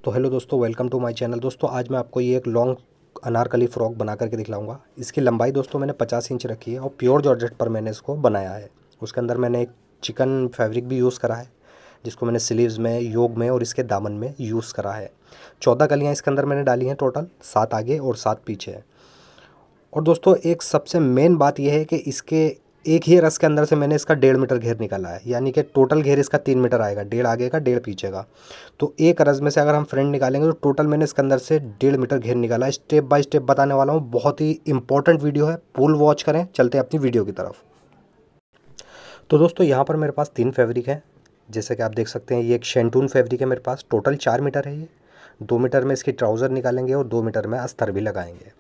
तो हेलो दोस्तों, welcome to my channel. दोस्तों आज मैं आपको ये एक लॉन्ग अनारकली फ़्रॉक बना करके दिखलाऊंगा। इसकी लंबाई दोस्तों मैंने 50 इंच रखी है और प्योर जॉर्जेट पर मैंने इसको बनाया है। उसके अंदर मैंने एक चिकन फैब्रिक भी यूज़ करा है, जिसको मैंने स्लीव्स में, योग में और इसके दामन में यूज़ करा है। 14 कलियाँ इसके अंदर मैंने डाली हैं टोटल, 7 आगे और 7 पीछे। और दोस्तों एक सबसे मेन बात यह है कि इसके एक ही रस के अंदर से मैंने इसका 1.5 मीटर घेर निकाला है, यानी कि टोटल घेर इसका 3 मीटर आएगा, 1.5 आगे का 1.5 पीछे का। तो एक रस में से अगर हम फ्रंट निकालेंगे तो टोटल मैंने इसके अंदर से 1.5 मीटर घेर निकाला है। स्टेप बाय स्टेप बताने वाला हूँ, बहुत ही इंपॉर्टेंट वीडियो है, फुल वॉच करें। चलते हैं अपनी वीडियो की तरफ। तो दोस्तों यहाँ पर मेरे पास 3 फैब्रिक है, जैसे कि आप देख सकते हैं। ये एक शेंटून फैब्रिक है मेरे पास, टोटल 4 मीटर है। ये 2 मीटर में इसकी ट्राउज़र निकालेंगे और 2 मीटर में अस्तर भी लगाएंगे।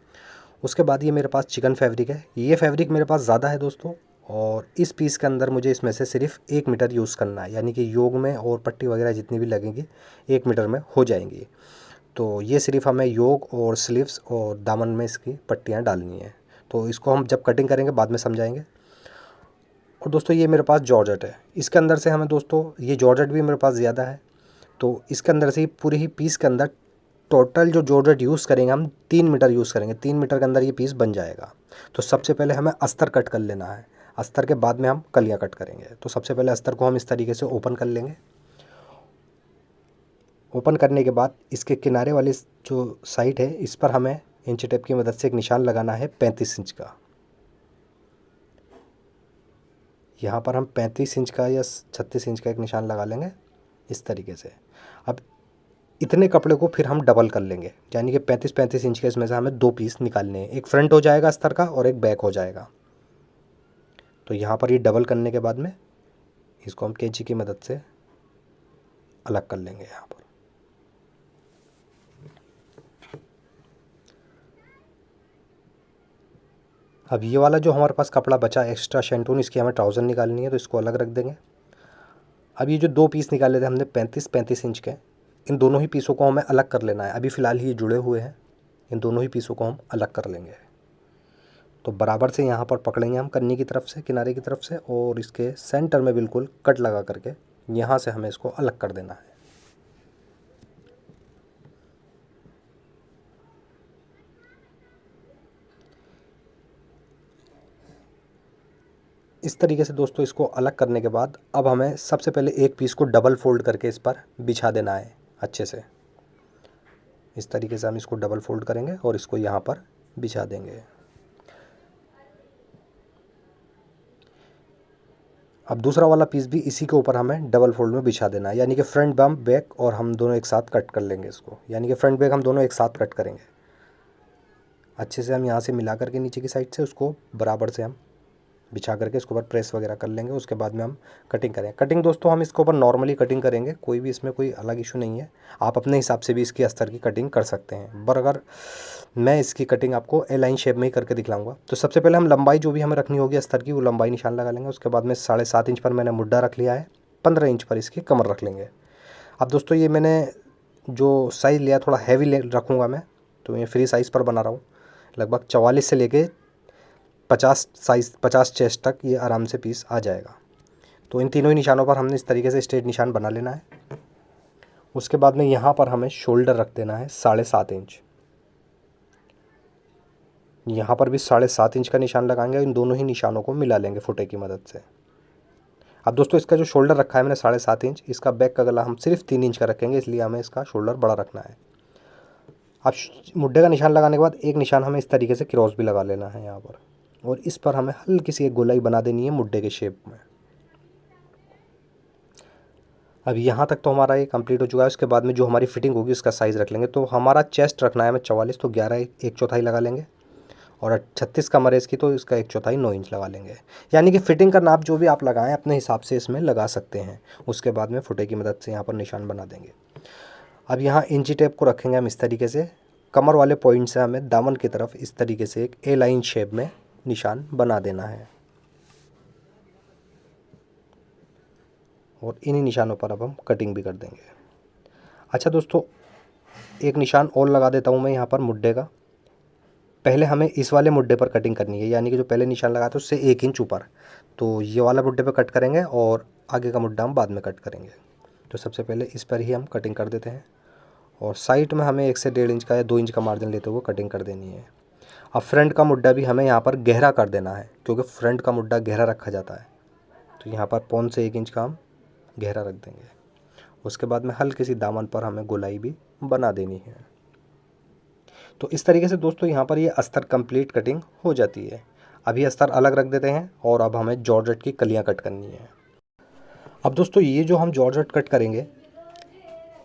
उसके बाद ये मेरे पास चिकन फैब्रिक है। ये फैब्रिक मेरे पास ज़्यादा है दोस्तों, और इस पीस के अंदर मुझे इसमें से सिर्फ 1 मीटर यूज़ करना है, यानी कि योग में और पट्टी वगैरह जितनी भी लगेंगी 1 मीटर में हो जाएंगी। तो ये सिर्फ हमें योग और स्लीव्स और दामन में इसकी पट्टियाँ डालनी है। तो इसको हम जब कटिंग करेंगे बाद में समझाएंगे। और दोस्तों ये मेरे पास जॉर्जेट है, इसके अंदर से हमें दोस्तों, ये जॉर्जेट भी मेरे पास ज़्यादा है, तो इसके अंदर से पूरी ही पीस के अंदर टोटल जो जॉर्जेट यूज़ करेंगे हम 3 मीटर यूज़ करेंगे। 3 मीटर के अंदर ये पीस बन जाएगा। तो सबसे पहले हमें अस्तर कट कर लेना है, अस्तर के बाद में हम कलियाँ कट करेंगे। तो सबसे पहले अस्तर को हम इस तरीके से ओपन कर लेंगे। ओपन करने के बाद इसके किनारे वाली जो साइड है, इस पर हमें इंची टेप की मदद से एक निशान लगाना है 35 इंच का। यहाँ पर हम 35 इंच का या 36 इंच का एक निशान लगा लेंगे इस तरीके से। अब इतने कपड़े को फिर हम डबल कर लेंगे, यानी कि 35 इंच के इसमें से हमें 2 पीस निकालने हैं। एक फ्रंट हो जाएगा अस्तर का और एक बैक हो जाएगा। तो यहाँ पर ये डबल करने के बाद में इसको हम कैंची की मदद से अलग कर लेंगे यहाँ पर। अब ये वाला जो हमारे पास कपड़ा बचा एक्स्ट्रा शेंटून, इसकी हमें ट्राउज़र निकालनी है, तो इसको अलग रख देंगे। अब ये जो 2 पीस निकाले थे हमने 35 इंच के, इन दोनों ही पीसों को हमें अलग कर लेना है। अभी फ़िलहाल ये जुड़े हुए हैं, इन दोनों ही पीसों को हम अलग कर लेंगे। तो बराबर से यहाँ पर पकड़ेंगे हम कन्नी की तरफ से, किनारे की तरफ से, और इसके सेंटर में बिल्कुल कट लगा करके यहाँ से हमें इसको अलग कर देना है। इस तरीके से दोस्तों इसको अलग करने के बाद अब हमें सबसे पहले एक पीस को डबल फोल्ड करके इस पर बिछा देना है अच्छे से। इस तरीके से हम इसको डबल फोल्ड करेंगे और इसको यहाँ पर बिछा देंगे। अब दूसरा वाला पीस भी इसी के ऊपर हमें डबल फोल्ड में बिछा देना है, यानी कि फ्रंट बम बैक और हम दोनों एक साथ कट कर लेंगे इसको, यानी कि फ्रंट बैक हम दोनों एक साथ कट करेंगे। अच्छे से हम यहाँ से मिला करके नीचे की साइड से उसको बराबर से हम बिछा करके इसके ऊपर प्रेस वगैरह कर लेंगे। उसके बाद में हम कटिंग करें। कटिंग दोस्तों हम इसके ऊपर नॉर्मली कटिंग करेंगे, कोई भी इसमें कोई अलग इशू नहीं है। आप अपने हिसाब से भी इसकी अस्तर की कटिंग कर सकते हैं, पर अगर मैं इसकी कटिंग आपको ए लाइन शेप में ही करके दिखलाऊंगा। तो सबसे पहले हम लंबाई जो भी हमें रखनी होगी अस्तर की, वो लंबाई निशान लगा लेंगे। उसके बाद में 7.5 इंच पर मैंने मुड्ढा रख लिया है, 15 इंच पर इसकी कमर रख लेंगे। अब दोस्तों ये मैंने जो साइज़ लिया थोड़ा हैवी रखूँगा मैं, तो ये फ्री साइज़ पर बना रहा हूँ। लगभग 44 से लेके 50 साइज़, 50 चेस्ट तक ये आराम से पीस आ जाएगा। तो इन तीनों ही निशानों पर हमने इस तरीके से स्ट्रेट निशान बना लेना है। उसके बाद में यहाँ पर हमें शोल्डर रख देना है 7.5 इंच। यहाँ पर भी 7.5 इंच का निशान लगाएंगे। इन दोनों ही निशानों को मिला लेंगे फुटे की मदद से। अब दोस्तों इसका जो शोल्डर रखा है मैंने 7.5 इंच, इसका बैक का गला हम सिर्फ 3 इंच का रखेंगे, इसलिए हमें इसका शोल्डर बड़ा रखना है। अब मुड्ढे का निशान लगाने के बाद एक निशान हमें इस तरीके से क्रॉस भी लगा लेना है यहाँ पर, और इस पर हमें हल्की सी एक गोलाई बना देनी है मुड्ढे के शेप में। अब यहाँ तक तो हमारा ये कंप्लीट हो चुका है। उसके बाद में जो हमारी फिटिंग होगी उसका साइज़ रख लेंगे। तो हमारा चेस्ट रखना है हमें 44, तो 11 1/4 लगा लेंगे, और 36 कमर है इसकी, तो इसका 1/4 9 इंच लगा लेंगे। यानी कि फिटिंग का नाप जो भी आप लगाएं अपने हिसाब से इसमें लगा सकते हैं। उसके बाद में फुटे की मदद से यहाँ पर निशान बना देंगे। अब यहाँ इंची टेप को रखेंगे हम इस तरीके से, कमर वाले पॉइंट से हमें दामन की तरफ इस तरीके से एक ए लाइन शेप में निशान बना देना है, और इन्हीं निशानों पर अब हम कटिंग भी कर देंगे। अच्छा दोस्तों, एक निशान और लगा देता हूँ मैं यहाँ पर मुड्ढे का। पहले हमें इस वाले मुड्ढे पर कटिंग करनी है, यानी कि जो पहले निशान लगाया था उससे 1 इंच ऊपर। तो ये वाला मुड्ढे पर कट करेंगे और आगे का मुड्ढा हम बाद में कट करेंगे। तो सबसे पहले इस पर ही हम कटिंग कर देते हैं, और साइड में हमें 1 से 1.5 इंच का या 2 इंच का मार्जिन लेते हुए कटिंग कर देनी है। अब फ्रंट का मुड्डा भी हमें यहाँ पर गहरा कर देना है, क्योंकि फ्रंट का मुड्डा गहरा रखा जाता है। तो यहाँ पर 0.5 से 1 इंच का हम गहरा रख देंगे। उसके बाद में हल्की सी दामन पर हमें गोलाई भी बना देनी है। तो इस तरीके से दोस्तों यहाँ पर ये अस्तर कंप्लीट कटिंग हो जाती है। अभी अस्तर अलग रख देते हैं और अब हमें जॉर्जेट की कलियाँ कट करनी है। अब दोस्तों ये जो हम जॉर्जेट कट करेंगे,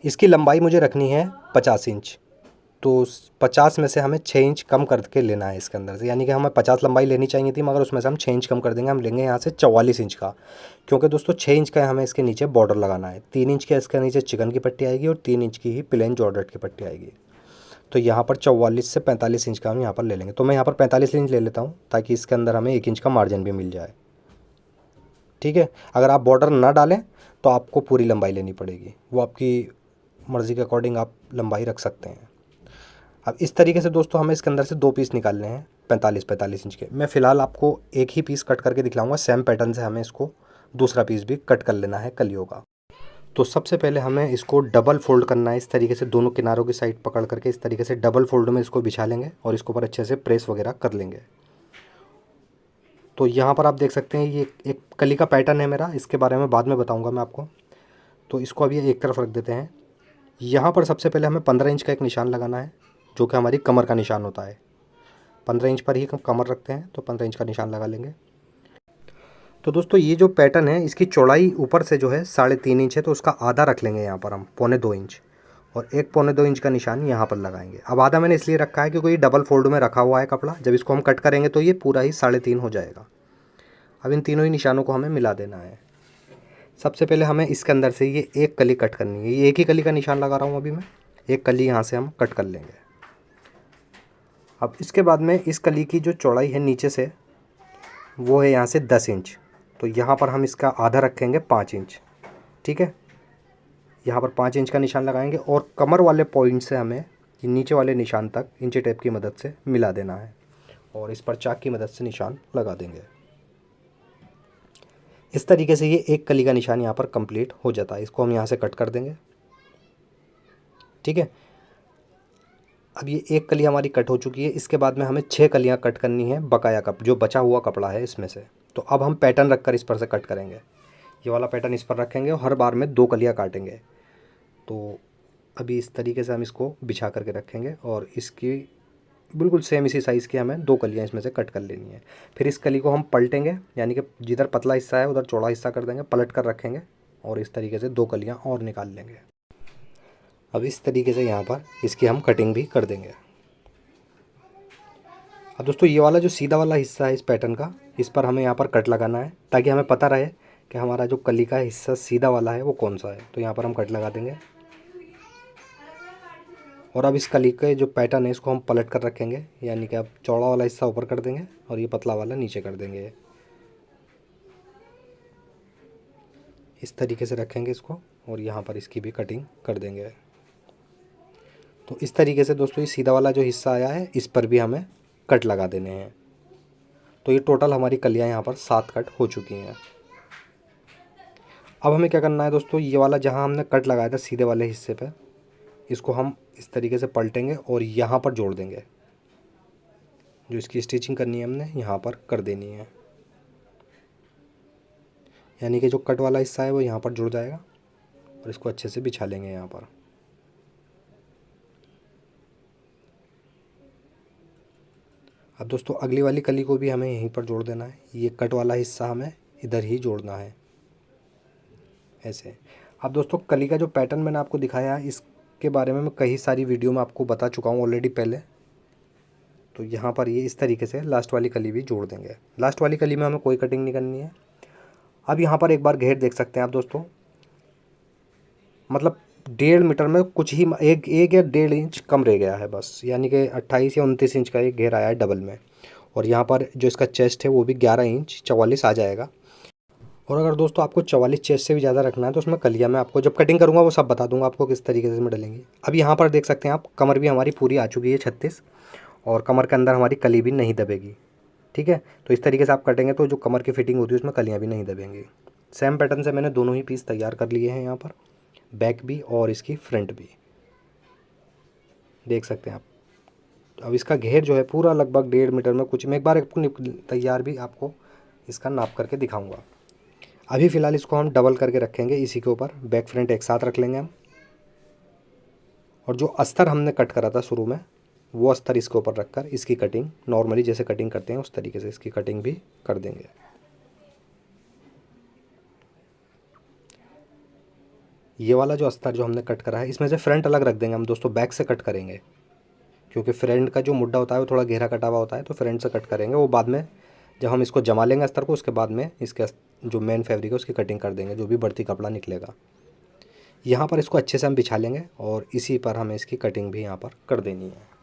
इसकी लंबाई मुझे रखनी है 50 इंच। तो 50 में से हमें 6 इंच कम करके लेना है इसके अंदर से, यानी कि हमें 50 लंबाई लेनी चाहिए थी, मगर उसमें से हम 6 इंच कम कर देंगे। हम लेंगे यहाँ से 44 इंच का, क्योंकि दोस्तों 6 इंच का हमें इसके नीचे बॉर्डर लगाना है। 3 इंच के इसके नीचे चिकन की पट्टी आएगी और 3 इंच की ही प्लेन जॉर्जेट की पट्टी आएगी। तो यहाँ पर 44 से 45 इंच का हम यहाँ पर ले लेंगे। तो मैं यहाँ पर 45 इंच ले लेता हूँ, ताकि इसके अंदर हमें 1 इंच का मार्जिन भी मिल जाए। ठीक है, अगर आप बॉर्डर ना डालें तो आपको पूरी लंबाई लेनी पड़ेगी, वो आपकी मर्ज़ी के अकॉर्डिंग आप लंबाई रख सकते हैं। अब इस तरीके से दोस्तों हमें इसके अंदर से 2 पीस निकालने हैं 45 इंच के। मैं फ़िलहाल आपको एक ही पीस कट करके दिखलाऊंगा। सेम पैटर्न से हमें इसको दूसरा पीस भी कट कर लेना है कलियों का। तो सबसे पहले हमें इसको डबल फोल्ड करना है। इस तरीके से दोनों किनारों की साइड पकड़ करके इस तरीके से डबल फोल्ड में इसको बिछा लेंगे और इसके ऊपर अच्छे से प्रेस वगैरह कर लेंगे। तो यहाँ पर आप देख सकते हैं ये एक कली का पैटर्न है मेरा, इसके बारे में बाद में बताऊँगा मैं आपको। तो इसको अभी एक तरफ रख देते हैं। यहाँ पर सबसे पहले हमें 15 इंच का एक निशान लगाना है, जो कि हमारी कमर का निशान होता है। 15 इंच पर ही कमर रखते हैं, तो 15 इंच का निशान लगा लेंगे। तो दोस्तों ये जो पैटर्न है, इसकी चौड़ाई ऊपर से जो है 3.5 इंच है, तो उसका आधा रख लेंगे यहाँ पर हम 1.25 इंच, और एक 1.25 इंच का निशान यहाँ पर लगाएंगे। अब आधा मैंने इसलिए रखा है क्योंकि ये डबल फोल्ड में रखा हुआ है कपड़ा। जब इसको हम कट करेंगे तो ये पूरा ही 3.5 हो जाएगा। अब इन तीनों ही निशानों को हमें मिला देना है। सबसे पहले हमें इसके अंदर से ये एक कली कट करनी है। ये एक ही कली का निशान लगा रहा हूँ अभी मैं, एक कली यहाँ से हम कट कर लेंगे। अब इसके बाद में इस कली की जो चौड़ाई है नीचे से, वो है यहाँ से 10 इंच। तो यहाँ पर हम इसका आधा रखेंगे 5 इंच। ठीक है, यहाँ पर 5 इंच का निशान लगाएंगे और कमर वाले पॉइंट से हमें नीचे वाले निशान तक इंची टेप की मदद से मिला देना है, और इस पर चाक की मदद से निशान लगा देंगे। इस तरीके से ये एक कली का निशान यहाँ पर कंप्लीट हो जाता है। इसको हम यहाँ से कट कर देंगे। ठीक है, अब ये एक कली हमारी कट हो चुकी है। इसके बाद में हमें 6 कलियाँ कट करनी है बकाया जो बचा हुआ कपड़ा है इसमें से। तो अब हम पैटर्न रखकर इस पर से कट करेंगे। ये वाला पैटर्न इस पर रखेंगे और हर बार में 2 कलियाँ काटेंगे। तो अभी इस तरीके से हम इसको बिछा करके रखेंगे और इसकी बिल्कुल सेम इसी साइज़ की हमें 2 कलियाँ इसमें से कट कर लेनी है। फिर इस कली को हम पलटेंगे, यानी कि जिधर पतला हिस्सा है उधर चौड़ा हिस्सा कर देंगे, पलट कर रखेंगे और इस तरीके से 2 कलियाँ और निकाल लेंगे। अब इस तरीके से यहाँ पर इसकी हम कटिंग भी कर देंगे। अब दोस्तों ये वाला जो सीधा वाला हिस्सा है इस पैटर्न का, इस पर हमें यहाँ पर कट लगाना है, ताकि हमें पता रहे कि हमारा जो कली का हिस्सा सीधा वाला है वो कौन सा है। तो यहाँ पर हम कट लगा देंगे और अब इस कली के जो पैटर्न है इसको हम पलट कर रखेंगे, यानी कि अब चौड़ा वाला हिस्सा ऊपर कर देंगे और ये पतला वाला नीचे कर देंगे। इस तरीके से रखेंगे इसको और यहाँ पर इसकी भी कटिंग कर देंगे। तो इस तरीके से दोस्तों ये सीधा वाला जो हिस्सा आया है इस पर भी हमें कट लगा देने हैं। तो ये टोटल हमारी कलियाँ यहाँ पर 7 कट हो चुकी हैं। अब हमें क्या करना है दोस्तों, ये वाला जहाँ हमने कट लगाया था सीधे वाले हिस्से पर, इसको हम इस तरीके से पलटेंगे और यहाँ पर जोड़ देंगे। जो इसकी स्टिचिंग करनी है हमने यहाँ पर कर देनी है, यानी कि जो कट वाला हिस्सा है वो यहाँ पर जुड़ जाएगा और इसको अच्छे से बिछा लेंगे यहाँ पर। अब दोस्तों अगली वाली कली को भी हमें यहीं पर जोड़ देना है। ये कट वाला हिस्सा हमें इधर ही जोड़ना है ऐसे। अब दोस्तों कली का जो पैटर्न मैंने आपको दिखाया है इसके बारे में मैं कई सारी वीडियो में आपको बता चुका हूँ ऑलरेडी पहले। तो यहाँ पर ये इस तरीके से लास्ट वाली कली भी जोड़ देंगे। लास्ट वाली कली में हमें कोई कटिंग नहीं करनी है। अब यहाँ पर एक बार घेर देख सकते हैं आप दोस्तों, मतलब 1.5 मीटर में कुछ ही एक या 1.5 इंच कम रह गया है बस, यानी कि 28 या 29 इंच का एक घेर आया है डबल में। और यहाँ पर जो इसका चेस्ट है वो भी 11 इंच 44 आ जाएगा। और अगर दोस्तों आपको 44 चेस्ट से भी ज़्यादा रखना है तो उसमें कलियाँ मैं आपको जब कटिंग करूँगा वो सब बता दूँगा आपको किस तरीके से इसमें डलेंगी। अब यहाँ पर देख सकते हैं आप, कमर भी हमारी पूरी आ चुकी है 36, और कमर के अंदर हमारी कली भी नहीं दबेगी। ठीक है, तो इस तरीके से आप कटेंगे तो जो कमर की फिटिंग होती है उसमें कलियाँ भी नहीं दबेंगी। सेम पैटर्न से मैंने दोनों ही पीस तैयार कर लिए हैं यहाँ पर, बैक भी और इसकी फ्रंट भी। देख सकते हैं आप। अब इसका घेर जो है पूरा लगभग 1.5 मीटर में कुछ, मैं एक बार आपको तैयार भी आपको इसका नाप करके दिखाऊंगा। अभी फ़िलहाल इसको हम डबल करके रखेंगे, इसी के ऊपर बैक फ्रंट एक साथ रख लेंगे हम। और जो अस्तर हमने कट करा था शुरू में, वो अस्तर इसके ऊपर रखकर इसकी कटिंग नॉर्मली जैसे कटिंग करते हैं उस तरीके से इसकी कटिंग भी कर देंगे। ये वाला जो अस्तर जो हमने कट करा है, इसमें से फ्रंट अलग रख देंगे हम दोस्तों, बैक से कट करेंगे, क्योंकि फ्रंट का जो मुड्ढा होता है वो थोड़ा गहरा कटा हुआ होता है, तो फ्रंट से कट करेंगे। वो बाद में जब हम इसको जमा लेंगे अस्तर को, उसके बाद में इसके जो मेन फैब्रिक है उसकी कटिंग कर देंगे, जो भी बढ़ती कपड़ा निकलेगा। यहाँ पर इसको अच्छे से हम बिछा लेंगे और इसी पर हमें इसकी कटिंग भी यहाँ पर कर देनी है।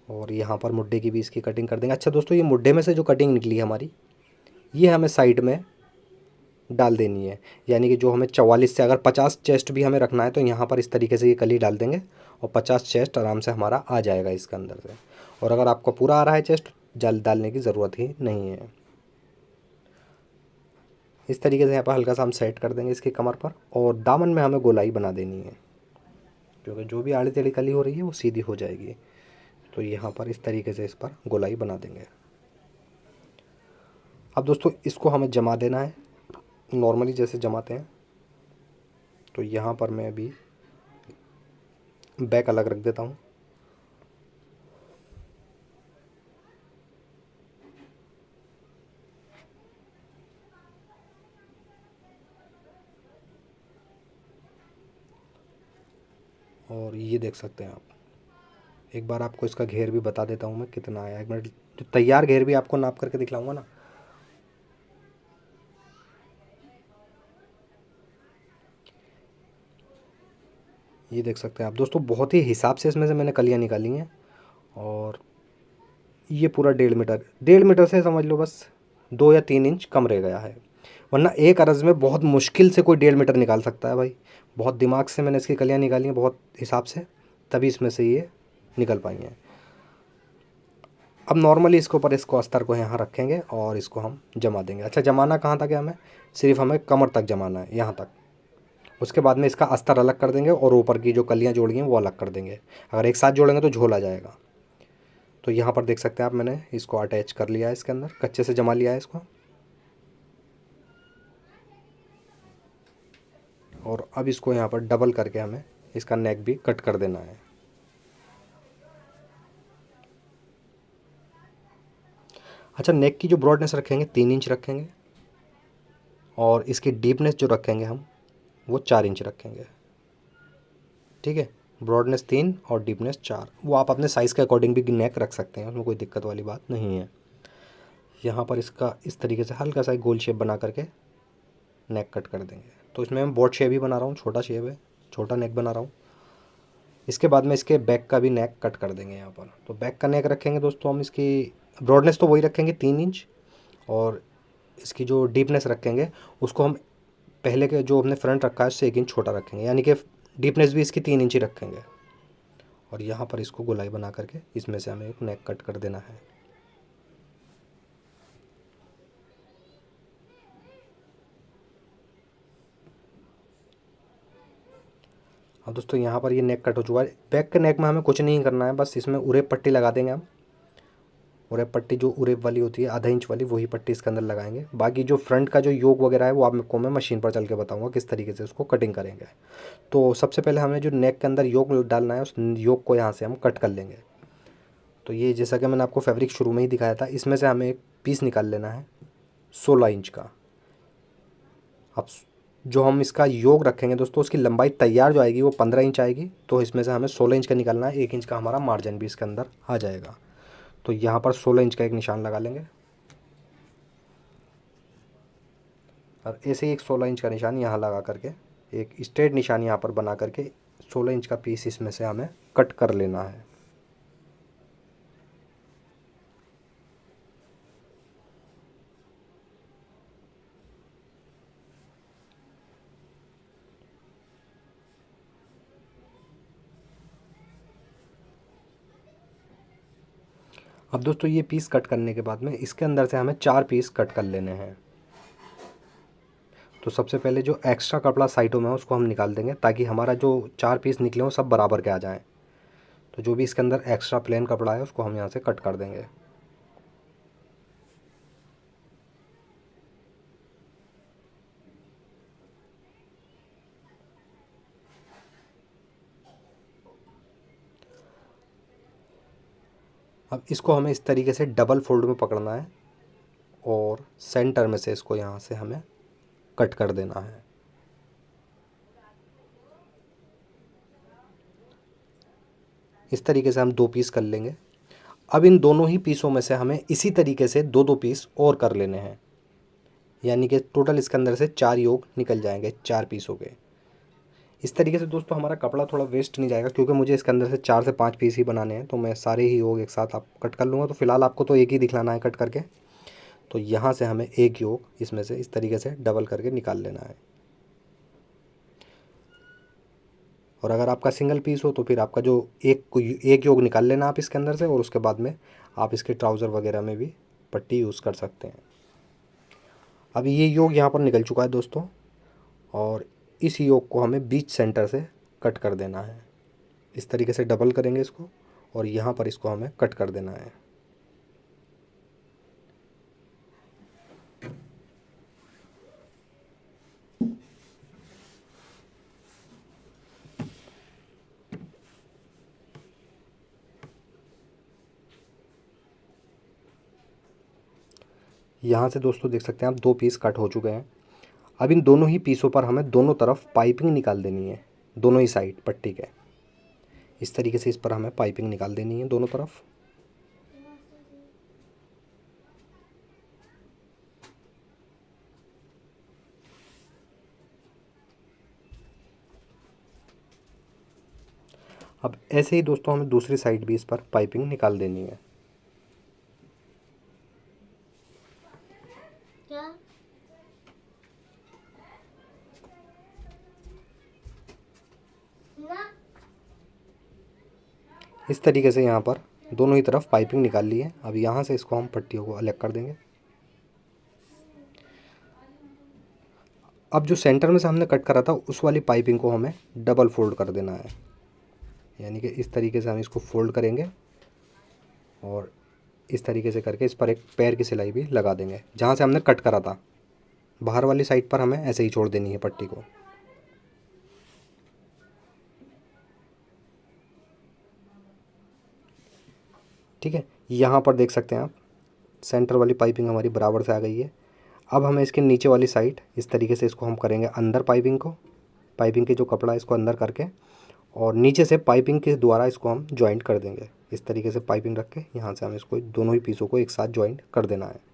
और यहाँ पर मुड्ढे की भी इसकी कटिंग कर देंगे। अच्छा दोस्तों, ये मुड्ढे में से जो कटिंग निकली है हमारी, ये हमें साइड में डाल देनी है। यानी कि जो हमें 44 से अगर 50 चेस्ट भी हमें रखना है तो यहाँ पर इस तरीके से ये कली डाल देंगे और 50 चेस्ट आराम से हमारा आ जाएगा इसके अंदर से। और अगर आपको पूरा आ रहा है चेस्ट, जल डालने की ज़रूरत ही नहीं है। इस तरीके से यहाँ पर हल्का सा हम सेट कर देंगे इसकी कमर पर। और दामन में हमें गोलाई बना देनी है, क्योंकि जो भी आड़ी टेढ़ी कली हो रही है वो सीधी हो जाएगी। तो यहाँ पर इस तरीके से इस पर गोलाई बना देंगे। अब दोस्तों इसको हमें जमा देना है नॉर्मली जैसे जमाते हैं। तो यहाँ पर मैं अभी बैक अलग रख देता हूँ। और ये देख सकते हैं आप, एक बार आपको इसका घेर भी बता देता हूँ मैं कितना आया। एक मिनट, जो तैयार घेर भी आपको नाप करके दिखलाऊंगा ना। ये देख सकते हैं आप दोस्तों, बहुत ही हिसाब से इसमें से मैंने कलियाँ निकाली हैं। और ये पूरा 1.5 मीटर, 1.5 मीटर से समझ लो बस 2 या 3 इंच कम रह गया है। वरना एक अरज़ में बहुत मुश्किल से कोई 1.5 मीटर निकाल सकता है भाई। बहुत दिमाग से मैंने इसकी कलियाँ निकाली हैं, बहुत हिसाब से, तभी इसमें से ये निकल पाई हैं। अब नॉर्मली इसके ऊपर इसको अस्तर को यहाँ रखेंगे और इसको हम जमा देंगे। अच्छा, जमाना कहाँ तक है हमें? सिर्फ हमें कमर तक जमाना है, यहाँ तक। उसके बाद में इसका अस्तर अलग कर देंगे और ऊपर की जो कलियाँ जोड़ी हैं वो अलग कर देंगे। अगर एक साथ जोड़ेंगे तो झोल आ जाएगा। तो यहाँ पर देख सकते हैं आप, मैंने इसको अटैच कर लिया है इसके अंदर, कच्चे से जमा लिया है इसको। और अब इसको यहाँ पर डबल करके हमें इसका नेक भी कट कर देना है। अच्छा, नेक की जो ब्रॉडनेस रखेंगे 3 इंच रखेंगे, और इसकी डीपनेस जो रखेंगे हम वो 4 इंच रखेंगे। ठीक है, ब्रॉडनेस 3 और डीपनेस 4। वो आप अपने साइज़ के अकॉर्डिंग भी नेक रख सकते हैं, उसमें कोई दिक्कत वाली बात नहीं है। यहाँ पर इसका इस तरीके से हल्का सा गोल शेप बना करके नेक कट कर देंगे। तो इसमें मैं बॉड शेप ही बना रहा हूँ, छोटा शेप है, छोटा नेक बना रहा हूँ। इसके बाद में इसके बैक का भी नेक कट कर देंगे यहाँ पर। तो बैक का नेक रखेंगे दोस्तों हम, इसकी ब्रॉडनेस तो वही रखेंगे 3 इंच, और इसकी जो डीपनेस रखेंगे उसको हम पहले के जो हमने फ्रंट रखा है उससे 1 इंच छोटा रखेंगे, यानी कि डीपनेस भी इसकी 3 इंच ही रखेंगे। और यहाँ पर इसको गोलाई बना करके इसमें से हमें एक नेक कट कर देना है। अब दोस्तों यहाँ पर ये नेक कट हो चुका है। बैक के नेक में हमें कुछ नहीं करना है, बस इसमें उरेप पट्टी लगा देंगे हम। उरेप पट्टी जो उरेप वाली होती है, आधा इंच वाली, वही पट्टी इसके अंदर लगाएंगे। बाकी जो फ्रंट का जो योक वगैरह है वो आपको मैं मशीन पर चल के बताऊंगा किस तरीके से उसको कटिंग करेंगे। तो सबसे पहले हमें जो नेक के अंदर योक डालना है, उस योक को यहाँ से हम कट कर लेंगे। तो ये जैसा कि मैंने आपको फैब्रिक शुरू में ही दिखाया था, इसमें से हमें एक पीस निकाल लेना है 16 इंच का। अब जो हम इसका योग रखेंगे दोस्तों, उसकी लंबाई तैयार जो आएगी वो 15 इंच आएगी। तो इसमें से हमें 16 इंच का निकालना है, 1 इंच का हमारा मार्जिन भी इसके अंदर आ जाएगा। तो यहाँ पर 16 इंच का एक निशान लगा लेंगे, और ऐसे ही एक 16 इंच का निशान यहाँ लगा करके एक स्ट्रेट निशान यहाँ पर बना करके 16 इंच का पीस इसमें से हमें कट कर लेना है। अब दोस्तों ये पीस कट करने के बाद में इसके अंदर से हमें 4 पीस कट कर लेने हैं। तो सबसे पहले जो एक्स्ट्रा कपड़ा साइडों में है उसको हम निकाल देंगे, ताकि हमारा जो 4 पीस निकले हों सब बराबर के आ जाएं। तो जो भी इसके अंदर एक्स्ट्रा प्लेन कपड़ा है उसको हम यहाँ से कट कर देंगे। अब इसको हमें इस तरीके से डबल फोल्ड में पकड़ना है और सेंटर में से इसको यहाँ से हमें कट कर देना है। इस तरीके से हम 2 पीस कर लेंगे। अब इन दोनों ही पीसों में से हमें इसी तरीके से 2-2 पीस और कर लेने हैं, यानी कि टोटल इसके अंदर से 4 योग निकल जाएंगे 4 पीसों के। इस तरीके से दोस्तों हमारा कपड़ा थोड़ा वेस्ट नहीं जाएगा, क्योंकि मुझे इसके अंदर से 4 से 5 पीस ही बनाने हैं, तो मैं सारे ही योग एक साथ आप कट कर लूँगा। तो फिलहाल आपको तो एक ही दिखलाना है कट करके। तो यहाँ से हमें एक योग इसमें से इस तरीके से डबल करके निकाल लेना है। और अगर आपका सिंगल पीस हो तो फिर आपका जो एक योग निकाल लेना आप इसके अंदर से, और उसके बाद में आप इसके ट्राउज़र वगैरह में भी पट्टी यूज़ कर सकते हैं। अब ये योग यहाँ पर निकल चुका है दोस्तों, और इस योग को हमें बीच सेंटर से कट कर देना है। इस तरीके से डबल करेंगे इसको, और यहाँ पर इसको हमें कट कर देना है। यहाँ से दोस्तों देख सकते हैं आप 2 पीस कट हो चुके हैं। अब इन दोनों ही पीसों पर हमें दोनों तरफ पाइपिंग निकाल देनी है, दोनों ही साइड पट्टी के। इस तरीके से इस पर हमें पाइपिंग निकाल देनी है दोनों तरफ। अब ऐसे ही दोस्तों हमें दूसरी साइड भी इस पर पाइपिंग निकाल देनी है। इस तरीके से यहाँ पर दोनों ही तरफ पाइपिंग निकाल ली है। अब यहाँ से इसको हम पट्टियों को अलग कर देंगे। अब जो सेंटर में से हमने कट करा था उस वाली पाइपिंग को हमें डबल फोल्ड कर देना है, यानी कि इस तरीके से हम इसको फोल्ड करेंगे और इस तरीके से करके इस पर एक पैर की सिलाई भी लगा देंगे। जहाँ से हमने कट करा था बाहर वाली साइड पर हमें ऐसे ही छोड़ देनी है पट्टी को। ठीक है, यहाँ पर देख सकते हैं आप सेंटर वाली पाइपिंग हमारी बराबर से आ गई है। अब हमें इसके नीचे वाली साइड इस तरीके से इसको हम करेंगे अंदर पाइपिंग को, पाइपिंग के जो कपड़ा है इसको अंदर करके, और नीचे से पाइपिंग के द्वारा इसको हम जॉइंट कर देंगे। इस तरीके से पाइपिंग रख के यहाँ से हम इसको दोनों ही पीसों को एक साथ जॉइंट कर देना है।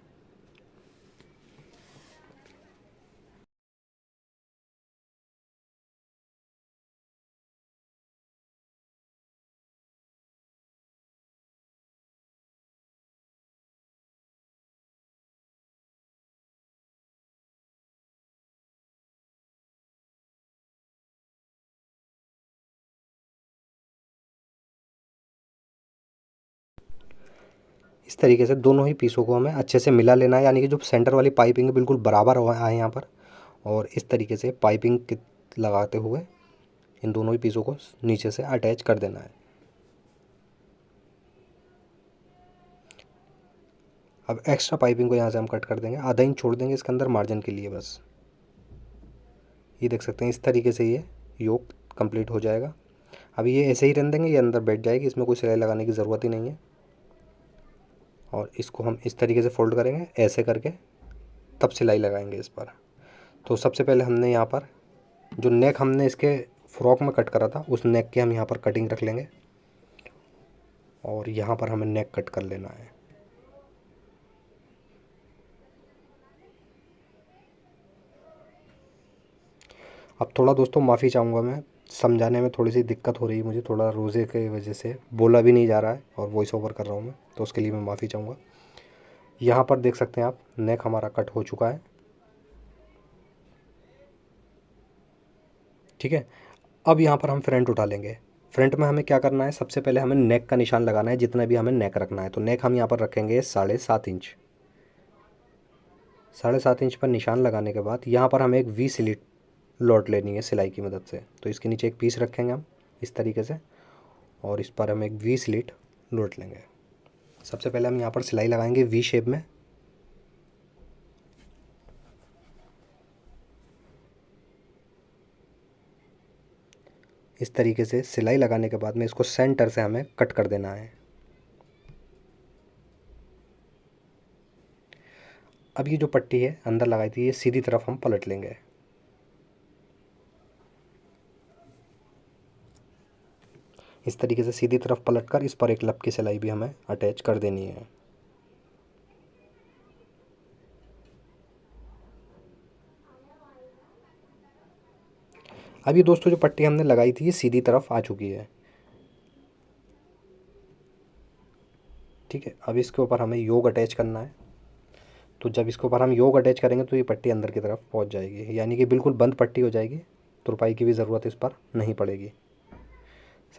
इस तरीके से दोनों ही पीसों को हमें अच्छे से मिला लेना है, यानी कि जो सेंटर वाली पाइपिंग है बिल्कुल बराबर आए यहाँ पर, और इस तरीके से पाइपिंग लगाते हुए इन दोनों ही पीसों को नीचे से अटैच कर देना है। अब एक्स्ट्रा पाइपिंग को यहाँ से हम कट कर देंगे, आधा इंच छोड़ देंगे इसके अंदर मार्जिन के लिए बस। ये देख सकते हैं इस तरीके से ये योक कंप्लीट हो जाएगा। अब ये ऐसे ही रहने देंगे, ये अंदर बैठ जाएगी, इसमें कोई सिलाई लगाने की ज़रूरत ही नहीं है। और इसको हम इस तरीके से फोल्ड करेंगे ऐसे करके, तब सिलाई लगाएंगे इस पर। तो सबसे पहले हमने यहाँ पर जो नेक हमने इसके फ्रॉक में कट करा था उस नेक की हम यहाँ पर कटिंग रख लेंगे, और यहाँ पर हमें नेक कट कर लेना है। अब थोड़ा दोस्तों माफ़ी चाहूँगा, मैं समझाने में थोड़ी सी दिक्कत हो रही है मुझे, थोड़ा रोज़े के वजह से बोला भी नहीं जा रहा है और वॉइस ओवर कर रहा हूँ मैं, तो उसके लिए मैं माफ़ी चाहूँगा। यहाँ पर देख सकते हैं आप नेक हमारा कट हो चुका है। ठीक है, अब यहाँ पर हम फ्रंट उठा लेंगे। फ्रंट में हमें क्या करना है, सबसे पहले हमें नेक का निशान लगाना है, जितना भी हमें नेक रखना है। तो नेक हम यहाँ पर रखेंगे 7.5 इंच। 7.5 इंच पर निशान लगाने के बाद यहाँ पर हमें एक वी स्लिट लौट लेनी है सिलाई की मदद से। तो इसके नीचे एक पीस रखेंगे हम इस तरीके से, और इस पर हम एक वी स्लिट लौट लेंगे। सबसे पहले हम यहाँ पर सिलाई लगाएंगे वी शेप में। इस तरीके से सिलाई लगाने के बाद में इसको सेंटर से हमें कट कर देना है। अब ये जो पट्टी है अंदर लगाई थी, ये सीधी तरफ हम पलट लेंगे। इस तरीके से सीधी तरफ पलटकर इस पर एक लब की सिलाई भी हमें अटैच कर देनी है। अब ये दोस्तों जो पट्टी हमने लगाई थी ये सीधी तरफ आ चुकी है। ठीक है, अब इसके ऊपर हमें योग अटैच करना है। तो जब इसके ऊपर हम योग अटैच करेंगे तो ये पट्टी अंदर की तरफ पहुंच जाएगी, यानी कि बिल्कुल बंद पट्टी हो जाएगी। तुरपाई की भी ज़रूरत इस पर नहीं पड़ेगी।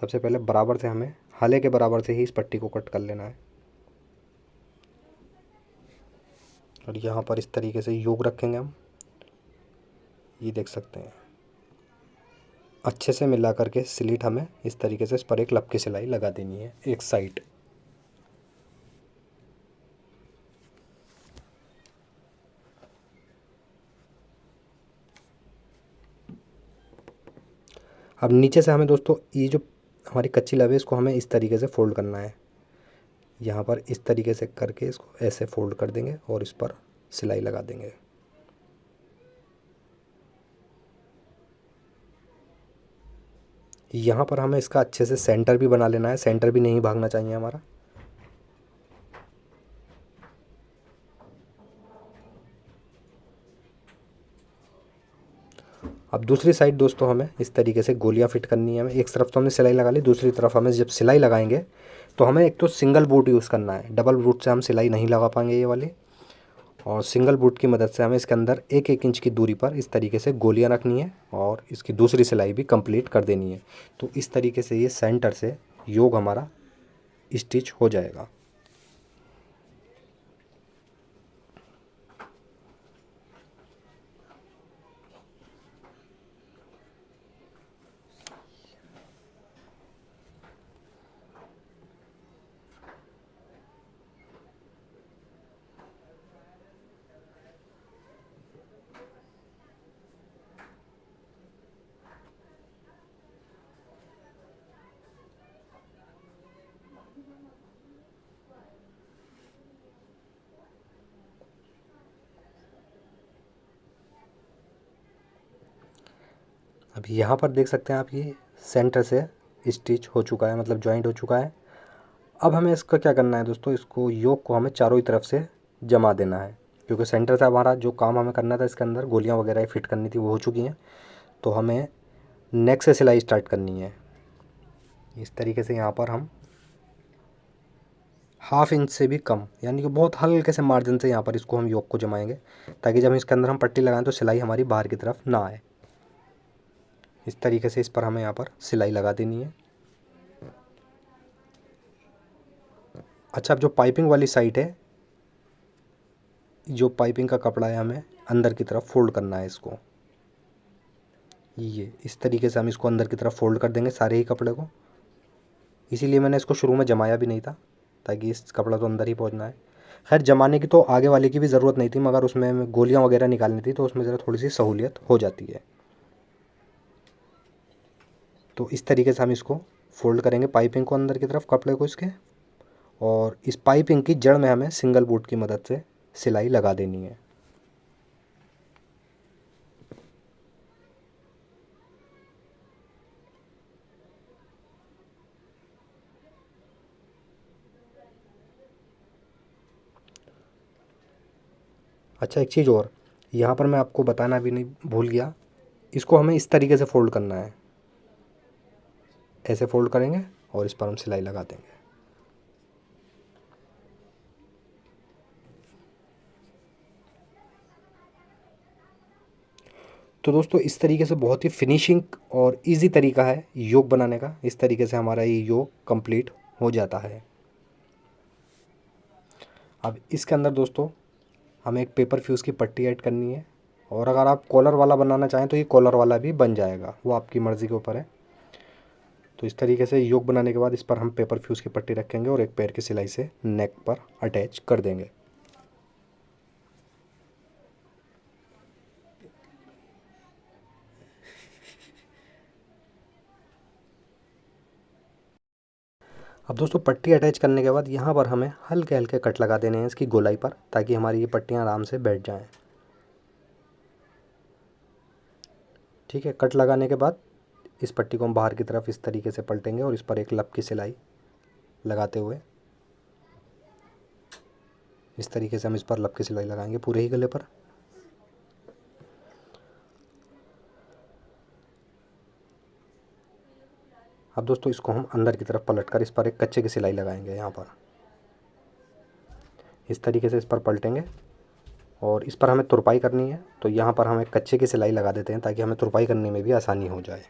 सबसे पहले बराबर से हमें हले के बराबर से ही इस पट्टी को कट कर लेना है, और यहाँ पर इस तरीके से योग रखेंगे हम। ये देख सकते हैं, अच्छे से मिला करके स्लिट हमें इस तरीके से इस पर एक लब की सिलाई लगा देनी है एक साइड। अब नीचे से हमें दोस्तों ये जो हमारी कच्ची लब है इसको हमें इस तरीके से फोल्ड करना है। यहाँ पर इस तरीके से करके इसको ऐसे फोल्ड कर देंगे और इस पर सिलाई लगा देंगे। यहाँ पर हमें इसका अच्छे से सेंटर भी बना लेना है, सेंटर भी नहीं भागना चाहिए हमारा। अब दूसरी साइड दोस्तों हमें इस तरीके से गोलियां फिट करनी है। हमें एक तरफ तो हमने सिलाई लगा ली, दूसरी तरफ हमें जब सिलाई लगाएंगे तो हमें एक तो सिंगल बूट यूज़ करना है, डबल बूट से हम सिलाई नहीं लगा पाएंगे ये वाली। और सिंगल बूट की मदद से हमें इसके अंदर 1-1 इंच की दूरी पर इस तरीके से गोलियां रखनी है और इसकी दूसरी सिलाई भी कंप्लीट कर देनी है। तो इस तरीके से ये सेंटर से योग हमारा स्टिच हो जाएगा। अभी यहाँ पर देख सकते हैं आप, ये सेंटर से स्टिच हो चुका है, मतलब जॉइंट हो चुका है। अब हमें इसका क्या करना है दोस्तों, इसको योग को हमें चारों ही तरफ से जमा देना है, क्योंकि सेंटर से हमारा जो काम हमें करना था इसके अंदर गोलियां वगैरह फिट करनी थी वो हो चुकी हैं। तो हमें नेक से सिलाई स्टार्ट करनी है। इस तरीके से यहाँ पर हम 1/2 इंच से भी कम, यानी कि बहुत हल्के से मार्जिन से यहाँ पर इसको हम योग को जमाएंगे, ताकि जब इसके अंदर हम पट्टी लगाएं तो सिलाई हमारी बाहर की तरफ ना आए। इस तरीके से इस पर हमें यहाँ पर सिलाई लगा देनी है। अच्छा, अब जो पाइपिंग वाली साइड है, जो पाइपिंग का कपड़ा है, हमें अंदर की तरफ फोल्ड करना है इसको। ये इस तरीके से हम इसको अंदर की तरफ फोल्ड कर देंगे सारे ही कपड़े को। इसीलिए मैंने इसको शुरू में जमाया भी नहीं था, ताकि इस कपड़ा तो अंदर ही पहुंचना है। खैर, जमाने की तो आगे वाले की भी ज़रूरत नहीं थी, मगर उसमें गोलियां वगैरह निकालनी थी तो उसमें ज़रा थोड़ी सी सहूलियत हो जाती है। तो इस तरीके से हम इसको फोल्ड करेंगे पाइपिंग को अंदर की तरफ, कपड़े को इसके, और इस पाइपिंग की जड़ में हमें सिंगल बूट की मदद से सिलाई लगा देनी है। अच्छा, एक चीज़ और यहाँ पर मैं आपको बताना भी नहीं भूल गया, इसको हमें इस तरीके से फोल्ड करना है। ऐसे फोल्ड करेंगे और इस पर हम सिलाई लगा देंगे। तो दोस्तों, इस तरीके से बहुत ही फिनिशिंग और इजी तरीका है योग बनाने का। इस तरीके से हमारा ये योग कंप्लीट हो जाता है। अब इसके अंदर दोस्तों हमें एक पेपर फ्यूज़ की पट्टी ऐड करनी है, और अगर आप कॉलर वाला बनाना चाहें तो ये कॉलर वाला भी बन जाएगा, वो आपकी मर्ज़ी के ऊपर है। तो इस तरीके से योक बनाने के बाद इस पर हम पेपर फ्यूज़ की पट्टी रखेंगे और एक पैर की सिलाई से नेक पर अटैच कर देंगे। अब दोस्तों पट्टी अटैच करने के बाद यहाँ पर हमें हल्के हल्के कट लगा देने हैं इसकी गोलाई पर, ताकि हमारी ये पट्टियाँ आराम से बैठ जाएं। ठीक है, कट लगाने के बाद इस पट्टी को हम बाहर की तरफ इस तरीके से पलटेंगे और इस पर एक लब की सिलाई लगाते हुए इस तरीके से हम इस पर लब की सिलाई लगाएंगे पूरे ही गले पर। अब दोस्तों इसको हम अंदर की तरफ पलटकर इस पर एक कच्चे की सिलाई लगाएंगे। यहाँ पर इस तरीके से इस पर पलटेंगे और इस पर हमें तुरपाई करनी है, तो यहाँ पर हम एक कच्चे की सिलाई लगा देते हैं ताकि हमें तुरपाई करने में भी आसानी हो जाए।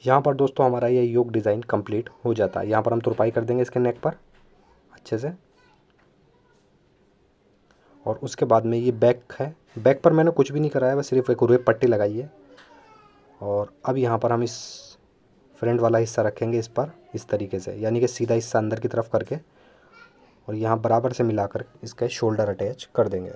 यहाँ पर दोस्तों हमारा ये योक डिज़ाइन कंप्लीट हो जाता है। यहाँ पर हम तुरपाई कर देंगे इसके नेक पर अच्छे से, और उसके बाद में ये बैक है, बैक पर मैंने कुछ भी नहीं कराया, बस सिर्फ एक रुई पट्टी लगाई है। और अब यहाँ पर हम इस फ्रंट वाला हिस्सा रखेंगे इस पर इस तरीके से, यानी कि सीधा हिस्सा अंदर की तरफ करके, और यहाँ बराबर से मिलाकर इसके शोल्डर अटैच कर देंगे।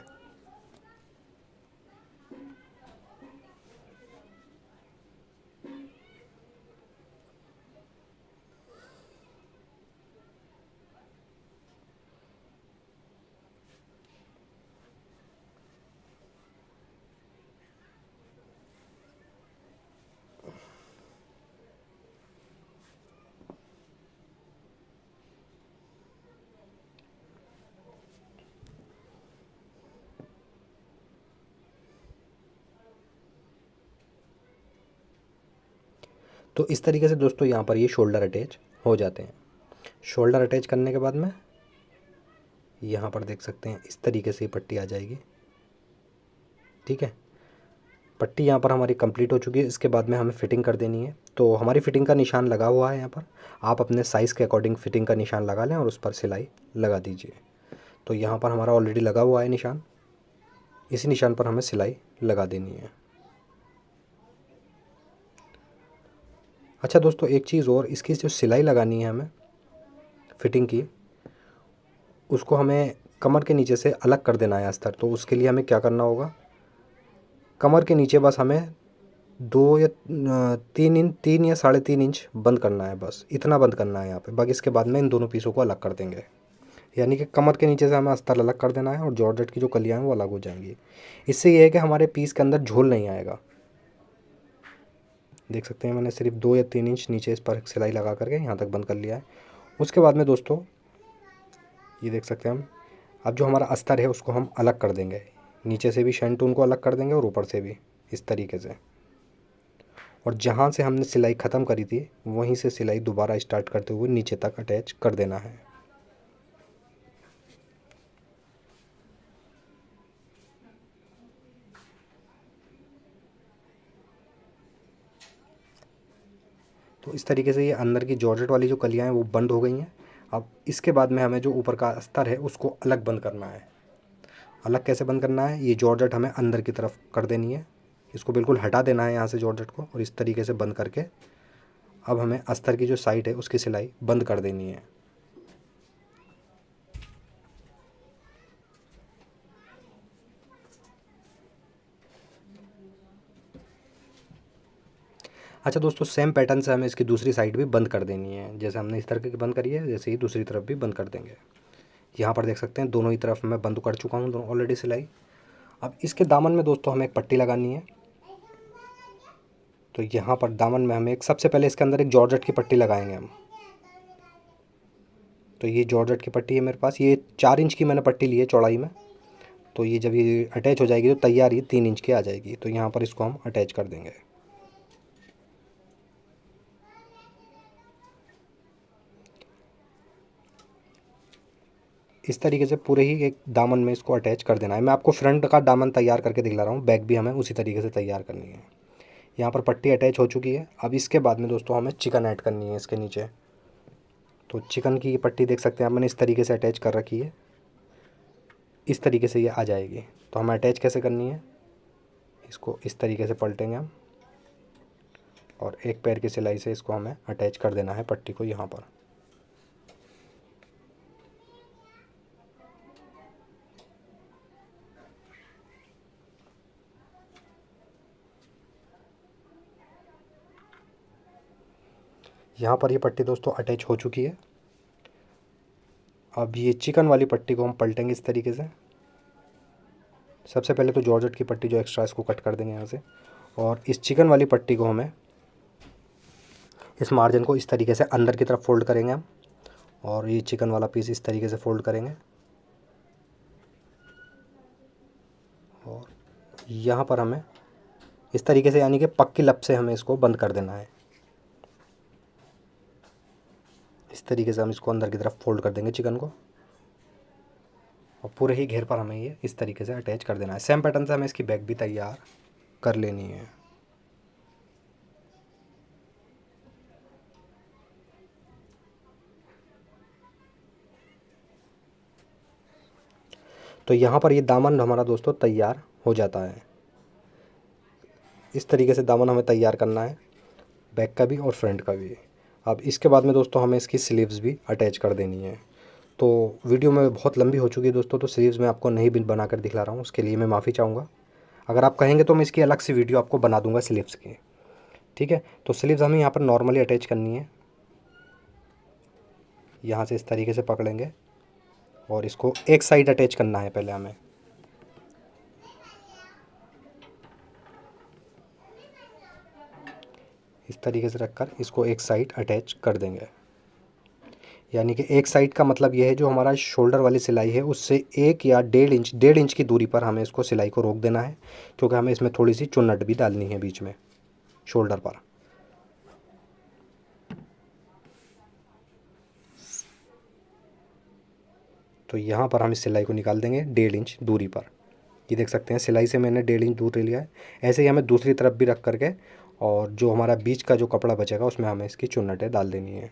तो इस तरीके से दोस्तों यहाँ पर ये शोल्डर अटैच हो जाते हैं। शोल्डर अटैच करने के बाद में यहाँ पर देख सकते हैं इस तरीके से ये पट्टी आ जाएगी। ठीक है, पट्टी यहाँ पर हमारी कंप्लीट हो चुकी है। इसके बाद में हमें फ़िटिंग कर देनी है, तो हमारी फ़िटिंग का निशान लगा हुआ है यहाँ पर। आप अपने साइज़ के अकॉर्डिंग फ़िटिंग का निशान लगा लें और उस पर सिलाई लगा दीजिए। तो यहाँ पर हमारा ऑलरेडी लगा हुआ है निशान, इसी निशान पर हमें सिलाई लगा देनी है। अच्छा दोस्तों, एक चीज़ और, इसकी जो सिलाई लगानी है हमें फ़िटिंग की, उसको हमें कमर के नीचे से अलग कर देना है अस्तर। तो उसके लिए हमें क्या करना होगा, कमर के नीचे बस हमें 3 या 3.5 इंच बंद करना है, बस इतना बंद करना है यहाँ पे। बाकी इसके बाद में इन दोनों पीसों को अलग कर देंगे, यानी कि कमर के नीचे से हमें अस्तर अलग कर देना है और जॉर्जेट की जो कलियाँ हैं वो अलग हो जाएंगी। इससे ये है कि हमारे पीस के अंदर झोल नहीं आएगा। देख सकते हैं मैंने सिर्फ 2 या 3 इंच नीचे इस पर सिलाई लगा करके यहाँ तक बंद कर लिया है। उसके बाद में दोस्तों ये देख सकते हैं हम, अब जो हमारा अस्तर है उसको हम अलग कर देंगे, नीचे से भी शंटून को अलग कर देंगे और ऊपर से भी इस तरीके से। और जहाँ से हमने सिलाई ख़त्म करी थी वहीं से सिलाई दोबारा स्टार्ट करते हुए नीचे तक अटैच कर देना है। तो इस तरीके से ये अंदर की जॉर्जेट वाली जो कलियाँ हैं वो बंद हो गई हैं। अब इसके बाद में हमें जो ऊपर का अस्तर है उसको अलग बंद करना है। अलग कैसे बंद करना है, ये जॉर्जेट हमें अंदर की तरफ कर देनी है, इसको बिल्कुल हटा देना है यहाँ से जॉर्जेट को, और इस तरीके से बंद करके अब हमें अस्तर की जो साइड है उसकी सिलाई बंद कर देनी है। अच्छा दोस्तों, सेम पैटर्न से हमें इसकी दूसरी साइड भी बंद कर देनी है। जैसे हमने इस तरह की बंद करी है, जैसे ही दूसरी तरफ भी बंद कर देंगे। यहाँ पर देख सकते हैं दोनों ही तरफ मैं बंद कर चुका हूँ दोनों ऑलरेडी सिलाई। अब इसके दामन में दोस्तों हमें एक पट्टी लगानी है। तो यहाँ पर दामन में हमें एक, सबसे पहले इसके अंदर एक जॉर्जेट की पट्टी लगाएंगे हम। तो ये जॉर्जेट की पट्टी है मेरे पास, ये 4 इंच की मैंने पट्टी ली है चौड़ाई में। तो ये जब ये अटैच हो जाएगी तो तैयार ये 3 इंच की आ जाएगी। तो यहाँ पर इसको हम अटैच कर देंगे। इस तरीके से पूरे ही एक दामन में इसको अटैच कर देना है। मैं आपको फ्रंट का दामन तैयार करके दिखला रहा हूँ, बैक भी हमें उसी तरीके से तैयार करनी है। यहाँ पर पट्टी अटैच हो चुकी है। अब इसके बाद में दोस्तों हमें चिकन ऐड करनी है इसके नीचे। तो चिकन की ये पट्टी देख सकते हैं आप, मैंने इस तरीके से अटैच कर रखी है। इस तरीके से ये आ जाएगी। तो हमें अटैच कैसे करनी है, इसको इस तरीके से पलटेंगे हम और एक पैर की सिलाई से इसको हमें अटैच कर देना है पट्टी को यहाँ पर। यहाँ पर ये पट्टी दोस्तों अटैच हो चुकी है। अब ये चिकन वाली पट्टी को हम पलटेंगे इस तरीके से। सबसे पहले तो जॉर्जेट की पट्टी जो एक्स्ट्रा इसको कट कर देंगे यहाँ से, और इस चिकन वाली पट्टी को हमें इस मार्जिन को इस तरीके से अंदर की तरफ फोल्ड करेंगे हम, और ये चिकन वाला पीस इस तरीके से फोल्ड करेंगे और यहाँ पर हमें इस तरीके से, यानी कि पक्की लप से हमें इसको बंद कर देना है। इस तरीके से हम इसको अंदर की तरफ फोल्ड कर देंगे चिकन को, और पूरे ही घेर पर हमें ये इस तरीके से अटैच कर देना है। सेम पैटर्न से हमें इसकी बैक भी तैयार कर लेनी है। तो यहाँ पर ये दामन हमारा दोस्तों तैयार हो जाता है। इस तरीके से दामन हमें तैयार करना है, बैक का भी और फ्रंट का भी। अब इसके बाद में दोस्तों हमें इसकी स्लीव्स भी अटैच कर देनी है। तो वीडियो में बहुत लंबी हो चुकी है दोस्तों, तो स्लीव्स मैं आपको नहीं भी बना कर दिखला रहा हूँ, उसके लिए मैं माफ़ी चाहूँगा। अगर आप कहेंगे तो मैं इसकी अलग से वीडियो आपको बना दूँगा स्लीव्स की, ठीक है। तो स्लीव्स हमें यहाँ पर नॉर्मली अटैच करनी है। यहाँ से इस तरीके से पकड़ेंगे और इसको एक साइड अटैच करना है पहले हमें। इस तरीके से रखकर इसको एक साइड अटैच कर देंगे। यानी कि एक साइड का मतलब यह है, जो हमारा शोल्डर वाली सिलाई है उससे 1 या 1.5 इंच की दूरी पर हमें इसको सिलाई को रोक देना है, क्योंकि हमें इसमें थोड़ी सी चुन्नट भी डालनी है बीच में शोल्डर पर। तो यहाँ पर हम इस सिलाई को निकाल देंगे 1.5 इंच दूरी पर। ये देख सकते हैं सिलाई से मैंने 1.5 इंच दूर ले लिया है। ऐसे ही हमें दूसरी तरफ भी रख करके, और जो हमारा बीच का जो कपड़ा बचेगा उसमें हमें इसकी चुन्नटें डाल देनी है।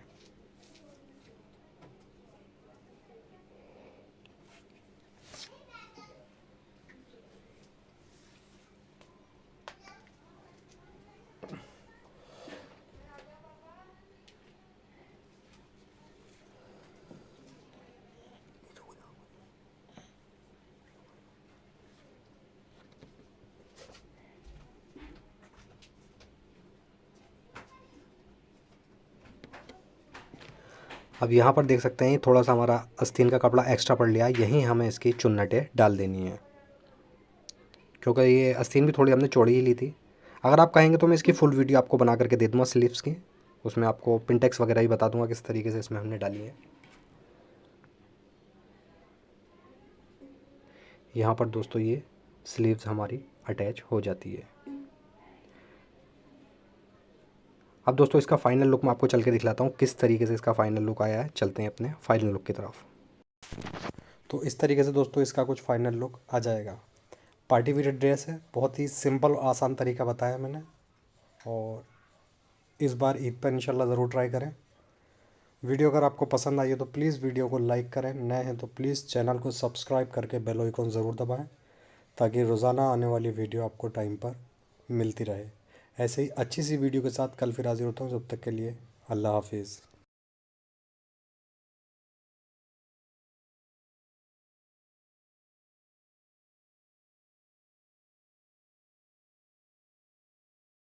अब यहाँ पर देख सकते हैं थोड़ा सा हमारा आस्तीन का कपड़ा एक्स्ट्रा पड़ लिया है, यहीं हमें इसकी चुन्नटें डाल देनी है, क्योंकि ये आस्तीन भी थोड़ी हमने चौड़ी ही ली थी। अगर आप कहेंगे तो मैं इसकी फुल वीडियो आपको बना करके दे दूँगा स्लीव्स की, उसमें आपको पिनटेक्स वगैरह ही बता दूँगा किस तरीके से इसमें हमने डाली है। यहाँ पर दोस्तों ये स्लीव्स हमारी अटैच हो जाती है। अब दोस्तों इसका फाइनल लुक मैं आपको चल के दिखलाता हूँ किस तरीके से इसका फाइनल लुक आया है। चलते हैं अपने फाइनल लुक की तरफ। तो इस तरीके से दोस्तों इसका कुछ फाइनल लुक आ जाएगा। पार्टी वियर ड्रेस है, बहुत ही सिंपल और आसान तरीका बताया मैंने, और इस बार ईद पर इंशाल्लाह ज़रूर ट्राई करें। वीडियो अगर आपको पसंद आई है तो प्लीज़ वीडियो को लाइक करें, नए हैं तो प्लीज़ चैनल को सब्सक्राइब करके बेल आइकन ज़रूर दबाएं, ताकि रोज़ाना आने वाली वीडियो आपको टाइम पर मिलती रहे। ऐसे ही अच्छी सी वीडियो के साथ कल फिर हाजिर होता हूँ। जब तक के लिए अल्लाह हाफिज़।